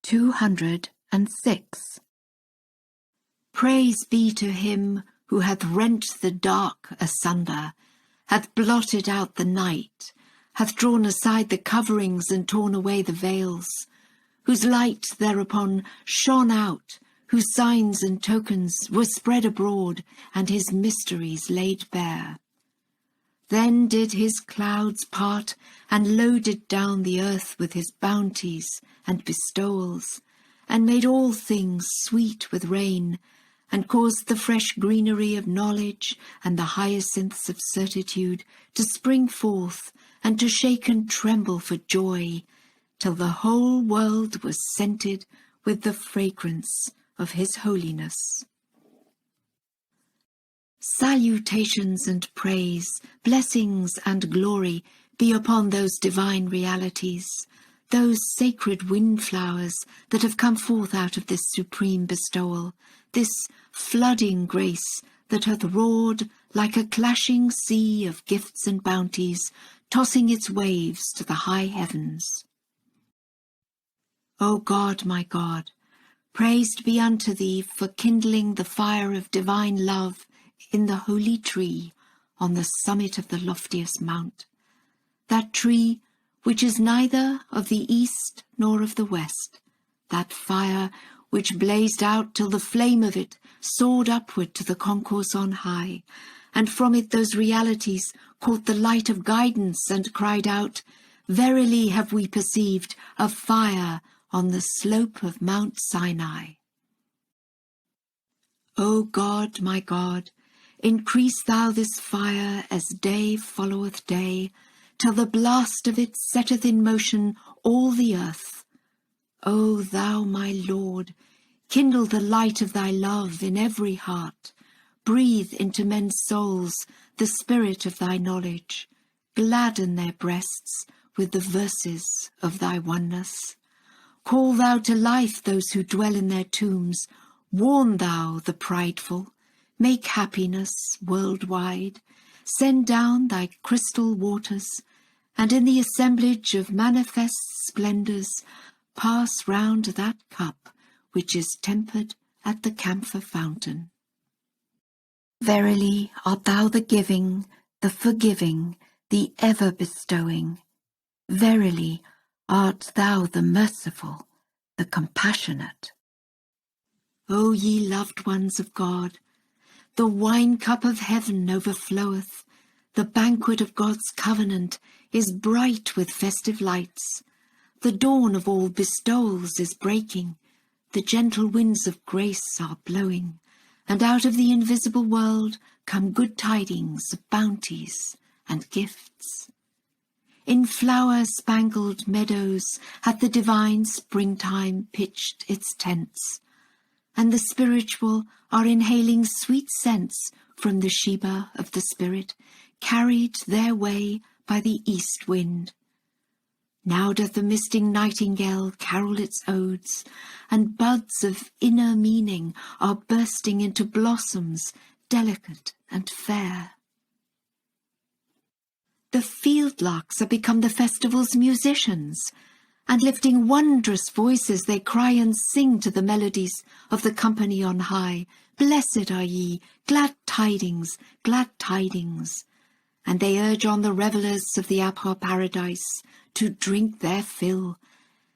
206. Praise be to him who hath rent the dark asunder, hath blotted out the night, hath drawn aside the coverings and torn away the veils, whose light thereupon shone out, whose signs and tokens were spread abroad, and his mysteries laid bare. Then did his clouds part, and loaded down the earth with his bounties and bestowals, and made all things sweet with rain, and caused the fresh greenery of knowledge and the hyacinths of certitude to spring forth, and to shake and tremble for joy, till the whole world was scented with the fragrance of his holiness. Salutations and praise, blessings and glory be upon those divine realities, those sacred windflowers that have come forth out of this supreme bestowal, this flooding grace that hath roared like a clashing sea of gifts and bounties, tossing its waves to the high heavens. O God, my God, praised be unto thee for kindling the fire of divine love in the holy tree on the summit of the loftiest mount, that tree which is neither of the east nor of the west, that fire which blazed out till the flame of it soared upward to the concourse on high, and from it those realities caught the light of guidance and cried out, Verily have we perceived a fire on the slope of Mount Sinai. O God, my God, increase thou this fire as day followeth day, till the blast of it setteth in motion all the earth. O thou, my Lord, kindle the light of thy love in every heart, breathe into men's souls the spirit of thy knowledge, gladden their breasts with the verses of thy oneness. Call thou to life those who dwell in their tombs, warn thou the prideful, make happiness worldwide, send down thy crystal waters, and in the assemblage of manifest splendours pass round that cup which is tempered at the camphor fountain. Verily art thou the giving, the forgiving, the ever-bestowing. Verily art thou the merciful, the compassionate. O ye loved ones of God, the wine-cup of heaven overfloweth, the banquet of God's covenant is bright with festive lights, the dawn of all bestowals is breaking, the gentle winds of grace are blowing, and out of the invisible world come good tidings of bounties and gifts. In flower-spangled meadows hath the divine springtime pitched its tents, and the spiritual are inhaling sweet scents from the Sheba of the Spirit, carried their way by the east wind. Now doth the misting nightingale carol its odes, and buds of inner meaning are bursting into blossoms delicate and fair. The field larks are become the festival's musicians, and lifting wondrous voices they cry and sing to the melodies of the company on high, Blessed are ye, glad tidings, glad tidings. And they urge on the revellers of the Abha paradise to drink their fill,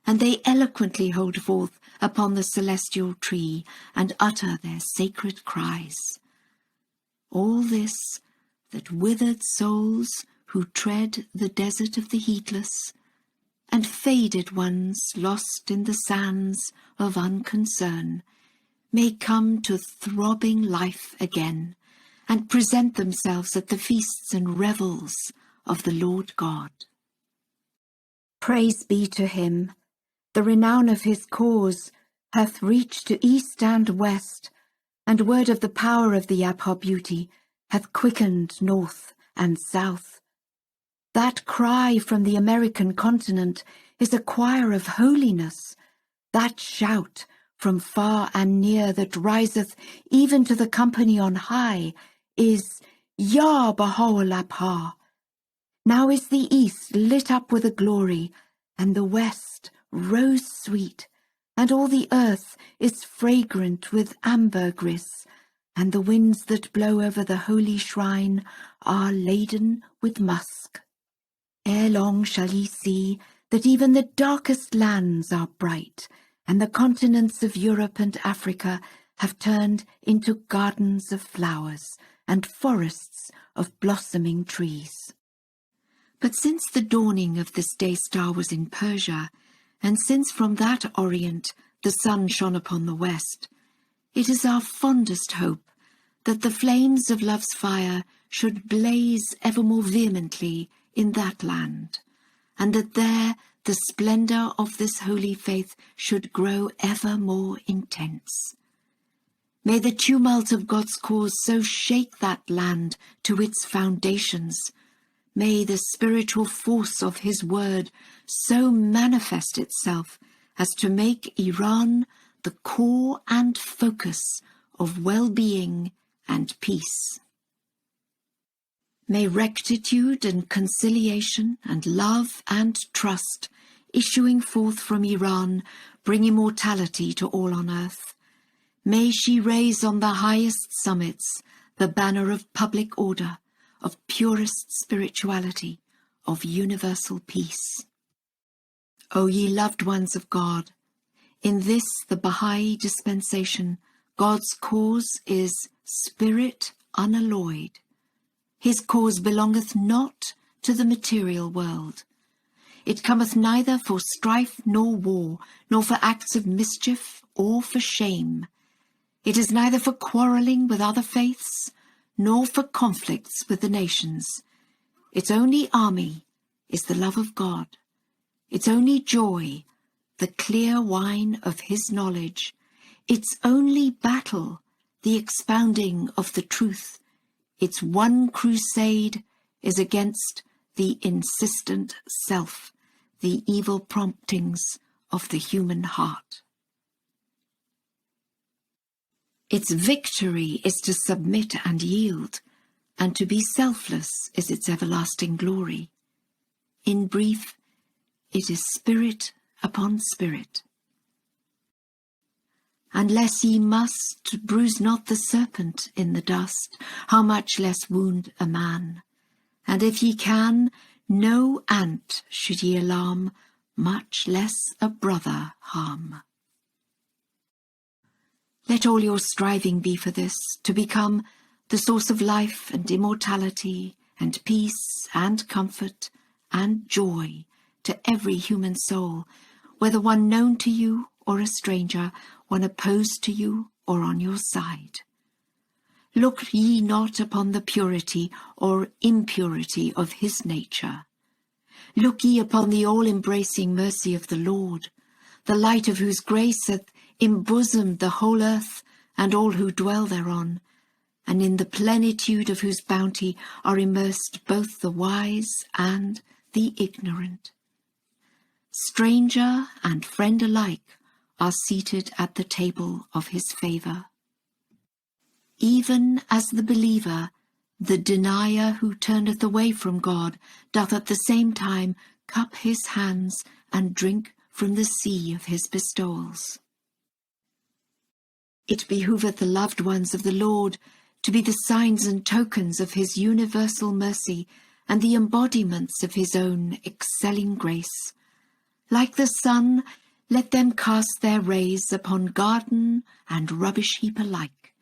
and they eloquently hold forth upon the celestial tree and utter their sacred cries. All this that withered souls who tread the desert of the heedless, and faded ones lost in the sands of unconcern, may come to throbbing life again, and present themselves at the feasts and revels of the Lord God. Praise be to him! The renown of his cause hath reached to east and west, and word of the power of the Abha beauty hath quickened north and south. That cry from the American continent is a choir of holiness. That shout from far and near that riseth even to the company on high is Ya Baha'u'llah. Now is the east lit up with a glory, and the west rose sweet, and all the earth is fragrant with ambergris, and the winds that blow over the holy shrine are laden with musk. Ere long shall ye see that even the darkest lands are bright, and the continents of Europe and Africa have turned into gardens of flowers and forests of blossoming trees. But since the dawning of this day star was in Persia, and since from that orient the sun shone upon the west, it is our fondest hope that the flames of love's fire should blaze ever more vehemently in that land, and that there the splendour of this holy faith should grow ever more intense. May the tumult of God's cause so shake that land to its foundations. May the spiritual force of his word so manifest itself as to make Iran the core and focus of well-being and peace. May rectitude and conciliation and love and trust issuing forth from Iran bring immortality to all on earth. May she raise on the highest summits the banner of public order, of purest spirituality, of universal peace. O ye loved ones of God, in this the Baha'i dispensation, God's cause is spirit unalloyed. His cause belongeth not to the material world. It cometh neither for strife nor war, nor for acts of mischief or for shame. It is neither for quarrelling with other faiths, nor for conflicts with the nations. Its only army is the love of God. Its only joy, the clear wine of his knowledge. Its only battle, the expounding of the truth. Its one crusade is against the insistent self, the evil promptings of the human heart. Its victory is to submit and yield, and to be selfless is its everlasting glory. In brief, it is spirit upon spirit. Unless ye must, bruise not the serpent in the dust, how much less wound a man? And if ye can, no ant should ye alarm, much less a brother harm. Let all your striving be for this, to become the source of life and immortality and peace and comfort and joy to every human soul, whether one known to you or a stranger, one opposed to you or on your side. Look ye not upon the purity or impurity of his nature. Look ye upon the all-embracing mercy of the Lord, the light of whose grace hath embosomed the whole earth and all who dwell thereon, and in the plenitude of whose bounty are immersed both the wise and the ignorant. Stranger and friend alike are seated at the table of his favour. Even as the believer, the denier who turneth away from God doth at the same time cup his hands and drink from the sea of his bestowals. It behoveth the loved ones of the Lord to be the signs and tokens of his universal mercy and the embodiments of his own excelling grace. Like the sun, let them cast their rays upon garden and rubbish heap alike,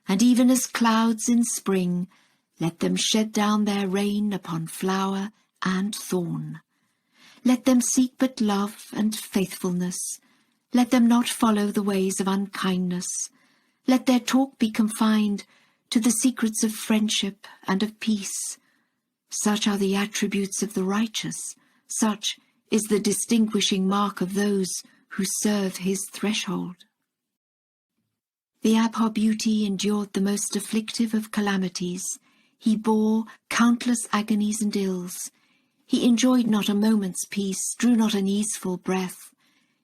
and even as clouds in spring, let them shed down their rain upon flower and thorn. Let them seek but love and faithfulness. Let them not follow the ways of unkindness. Let their talk be confined to the secrets of friendship and of peace. Such are the attributes of the righteous. Such is the distinguishing mark of those who serve his threshold. The Abha beauty endured the most afflictive of calamities. He bore countless agonies and ills. He enjoyed not a moment's peace, drew not an easeful breath.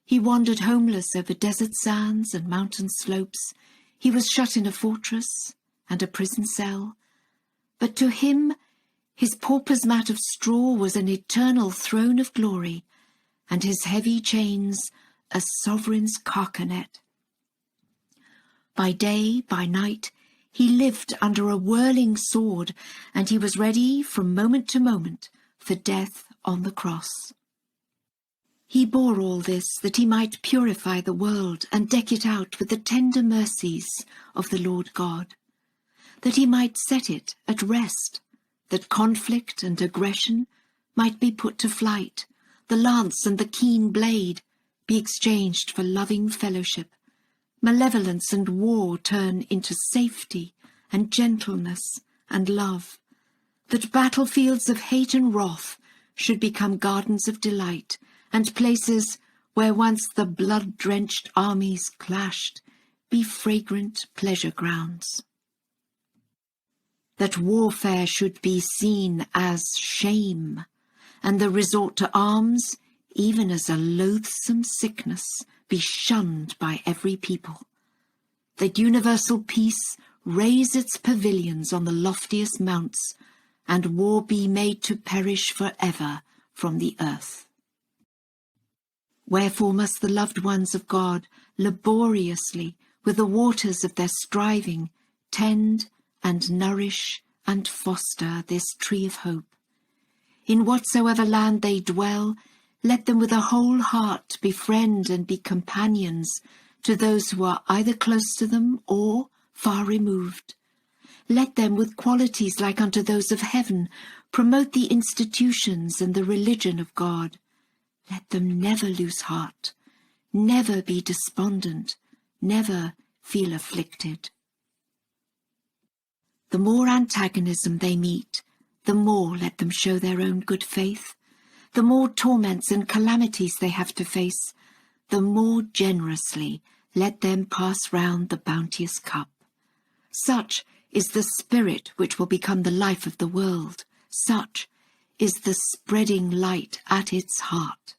He wandered homeless over desert sands and mountain slopes. He was shut in a fortress and a prison cell. But to him, his pauper's mat of straw was an eternal throne of glory, and his heavy chains a sovereign's carcanet. By day, by night, he lived under a whirling sword, and he was ready from moment to moment for death on the cross. He bore all this that he might purify the world and deck it out with the tender mercies of the Lord God, that he might set it at rest, that conflict and aggression might be put to flight, the lance and the keen blade be exchanged for loving fellowship, malevolence and war turn into safety and gentleness and love, that battlefields of hate and wrath should become gardens of delight, and places where once the blood-drenched armies clashed be fragrant pleasure grounds. That warfare should be seen as shame, and the resort to arms, even as a loathsome sickness, be shunned by every people. That universal peace raise its pavilions on the loftiest mounts, and war be made to perish for ever from the earth. Wherefore must the loved ones of God laboriously, with the waters of their striving, tend and nourish and foster this tree of hope. In whatsoever land they dwell, let them with a whole heart befriend and be companions to those who are either close to them or far removed. Let them with qualities like unto those of heaven promote the institutions and the religion of God. Let them never lose heart, never be despondent, never feel afflicted. The more antagonism they meet, the more let them show their own good faith. The more torments and calamities they have to face, the more generously let them pass round the bounteous cup. Such is the spirit which will become the life of the world. Such is the spreading light at its heart.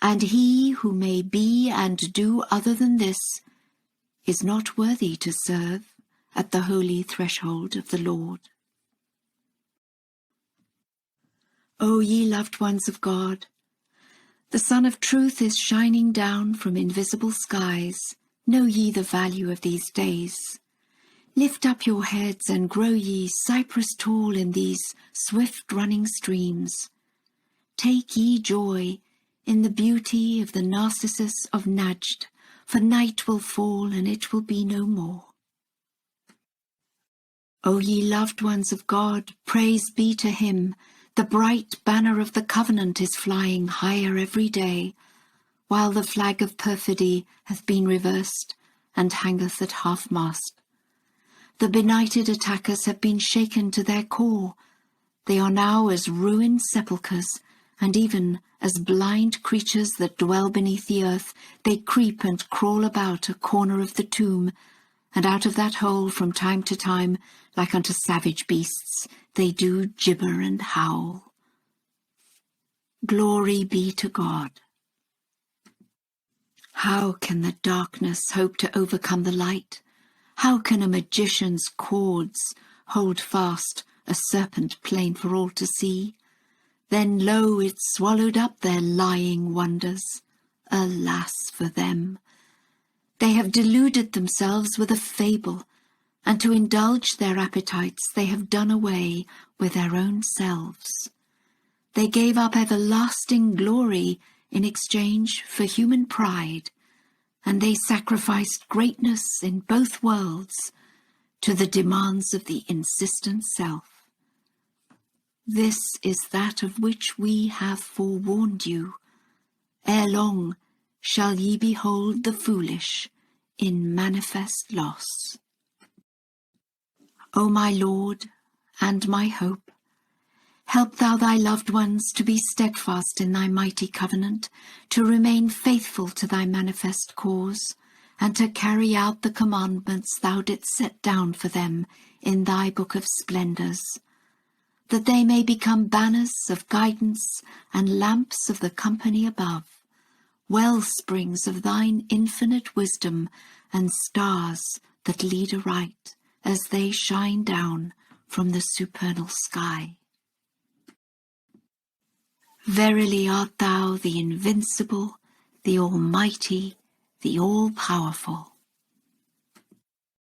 And he who may be and do other than this is not worthy to serve at the holy threshold of the Lord. O ye loved ones of God, the Sun of Truth is shining down from invisible skies. Know ye the value of these days. Lift up your heads and grow ye cypress tall in these swift-running streams. Take ye joy in the beauty of the narcissus of Najd, for night will fall and it will be no more. O ye loved ones of God, praise be to him. The bright banner of the covenant is flying higher every day, while the flag of perfidy hath been reversed and hangeth at half-mast. The benighted attackers have been shaken to their core. They are now as ruined sepulchres, and even as blind creatures that dwell beneath the earth, they creep and crawl about a corner of the tomb, and out of that hole from time to time, like unto savage beasts, they do gibber and howl. Glory be to God. How can the darkness hope to overcome the light? How can a magician's cords hold fast a serpent plain for all to see? Then lo, it swallowed up their lying wonders. Alas for them! They have deluded themselves with a fable, and to indulge their appetites they have done away with their own selves. They gave up everlasting glory in exchange for human pride, and they sacrificed greatness in both worlds to the demands of the insistent self. This is that of which we have forewarned you. Ere long shall ye behold the foolish in manifest loss. O my Lord and my hope, help thou thy loved ones to be steadfast in thy mighty covenant, to remain faithful to thy manifest cause, and to carry out the commandments thou didst set down for them in thy book of splendours, that they may become banners of guidance and lamps of the company above, well springs of thine infinite wisdom, and stars that lead aright as they shine down from the supernal sky. Verily art thou the invincible, the Almighty, the All-Powerful.